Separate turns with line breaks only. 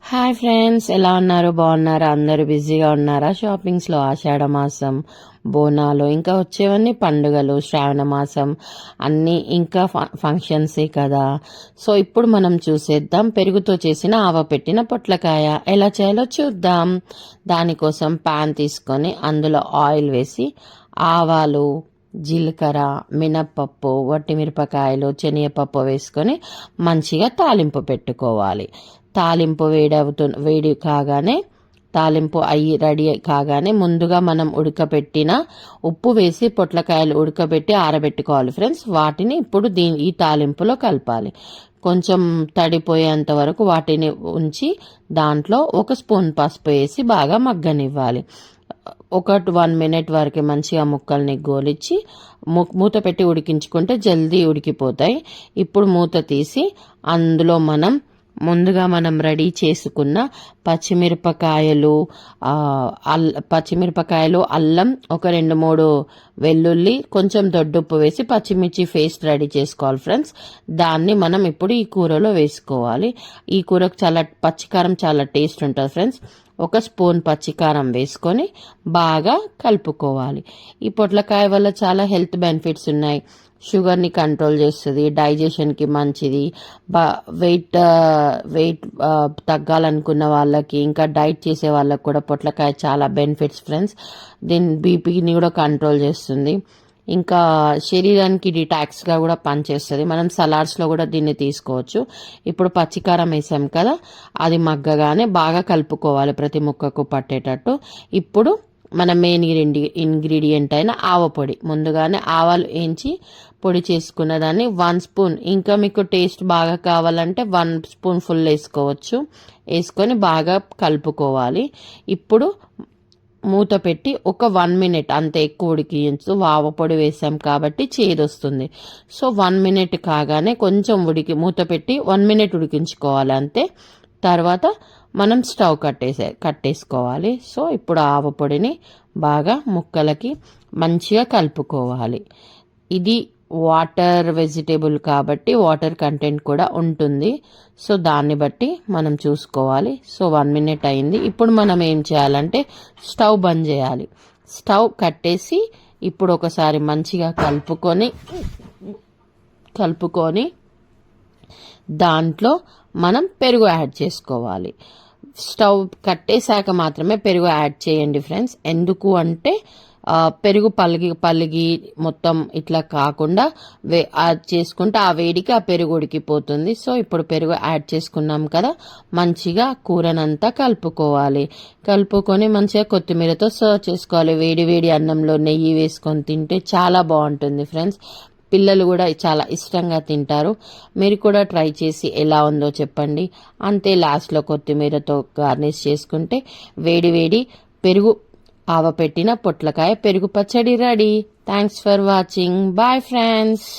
Hi friends, ఎలా ఉన్నారు? బాగున్నారా? అందరూ బిజీగా ఉన్నారా? షాపింగ్స్లో ఆషాఢ మాసం, బోనాలు, ఇంకా వచ్చేవన్నీ పండుగలు, శ్రావణ మాసం అన్నీ ఇంకా ఫంక్షన్సే కదా. సో ఇప్పుడు మనం చూసేద్దాం పెరుగుతో చేసిన ఆవపెట్టిన పొట్లకాయ ఎలా చేయాలో చూద్దాం. దానికోసం పాన్ తీసుకొని అందులో ఆయిల్ వేసి ఆవాలు, జీలకర్ర, మినప్పప్పు, వట్టిమిరపకాయలు, శనగపప్పు వేసుకొని మంచిగా తాలింపు పెట్టుకోవాలి. తాలింపు వేడి కాగానే తాలింపు అయ్యి రెడీ కాగానే ముందుగా మనం ఉడకబెట్టిన ఉప్పు వేసి పొట్లకాయలు ఉడకబెట్టి ఆరబెట్టుకోవాలి ఫ్రెండ్స్. వాటిని ఇప్పుడు ఈ తాలింపులో కలపాలి. కొంచెం తడిపోయేంత వరకు వాటిని ఉంచి దాంట్లో 1 స్పూన్ పసుపు వేసి బాగా మగ్గనివ్వాలి. 1 మినిట్ వరకు మంచిగా ముక్కల్ని గోలిచ్చి మూత పెట్టి ఉడికించుకుంటే జల్దీ ఉడికిపోతాయి. ఇప్పుడు మూత తీసి అందులో ముందుగా మనం రెడీ చేసుకున్న పచ్చిమిరపకాయలు, అల్లం, ఒక 2-3 వెల్లుల్లి, కొంచెం దొడ్డుప్పు వేసి పచ్చిమిర్చి పేస్ట్ రెడీ చేసుకోవాలి ఫ్రెండ్స్. దాన్ని మనం ఇప్పుడు ఈ కూరలో వేసుకోవాలి. ఈ కూరకు పచ్చికారం చాలా టేస్ట్ ఉంటుంది ఫ్రెండ్స్. 1 స్పూన్ పచ్చికారం వేసుకొని బాగా కలుపుకోవాలి. ఈ పొట్లకాయ వల్ల చాలా హెల్త్ బెనిఫిట్స్ ఉన్నాయి. షుగర్ని కంట్రోల్ చేస్తుంది, డైజెషన్కి మంచిది, వెయిట్ తగ్గాలనుకున్న వాళ్ళకి, ఇంకా డైట్ చేసే వాళ్ళకి కూడా పొట్లకాయ చాలా బెనిఫిట్స్ ఫ్రెండ్స్. దీని బీపీని కూడా కంట్రోల్ చేస్తుంది, ఇంకా శరీరానికి డిటాక్స్గా కూడా పనిచేస్తుంది. మనం సలాడ్స్లో కూడా దీన్ని తీసుకోవచ్చు. ఇప్పుడు పచ్చికారం వేసాం కదా, అది మగ్గగానే బాగా కలుపుకోవాలి ప్రతి ముక్కకు పట్టేటట్టు. ఇప్పుడు మన మెయిన్ ఇంగ్రీడియంట్ అయిన ఆవపొడి, ముందుగానే ఆవాలు వేయించి పొడి చేసుకున్న దాన్ని 1 స్పూన్, ఇంకా మీకు టేస్ట్ బాగా కావాలంటే 1 స్పూన్ ఫుల్ వేసుకోవచ్చు, వేసుకొని బాగా కలుపుకోవాలి. ఇప్పుడు మూత పెట్టి ఒక 1 మినిట్, అంత ఎక్కువ ఉడికించు, ఆవపొడి వేసాం కాబట్టి చేదొస్తుంది. సో 1 మినిట్ కాగానే కొంచెం మూత పెట్టి 1 మినిట్ ఉడికించుకోవాలి అంతే. తర్వాత మనం స్టవ్ కట్టేసుకోవాలి. సో ఇప్పుడు ఆవపొడిని బాగా ముక్కలకి మంచిగా కలుపుకోవాలి. ఇది వాటర్ వెజిటేబుల్ కాబట్టి వాటర్ కంటెంట్ కూడా ఉంటుంది. సో దాన్ని బట్టి మనం చూసుకోవాలి. సో 1 మినిట్ అయింది. ఇప్పుడు మనం ఏం చేయాలంటే స్టవ్ బంద్ చేయాలి. స్టవ్ కట్టేసి ఇప్పుడు ఒకసారి మంచిగా కలుపుకొని దాంట్లో మనం పెరుగు యాడ్ చేసుకోవాలి. స్టవ్ కట్టేశాక మాత్రమే పెరుగు యాడ్ చేయండి ఫ్రెండ్స్. ఎందుకు అంటే పెరుగు పలిగి మొత్తం ఇట్లా కాకుండా చేసుకుంటే ఆ వేడికి ఆ పెరుగు ఉడికిపోతుంది. సో ఇప్పుడు పెరుగు యాడ్ చేసుకున్నాం కదా, మంచిగా కూరనంతా కలుపుకొని మంచిగా కొత్తిమీరతో సర్వ్ చేసుకోవాలి. వేడి వేడి అన్నంలో నెయ్యి వేసుకొని తింటే చాలా బాగుంటుంది ఫ్రెండ్స్. పిల్లలు కూడా చాలా ఇష్టంగా తింటారు. మీరు కూడా ట్రై చేసి ఎలా ఉందో చెప్పండి. అంతే, లాస్ట్లో కొత్తిమీరతో గార్నిష్ చేసుకుంటే వేడి వేడి పెరుగు ఆవపెట్టిన పొట్లకాయ పెరుగు పచ్చడి ready. Thanks for watching. Bye friends.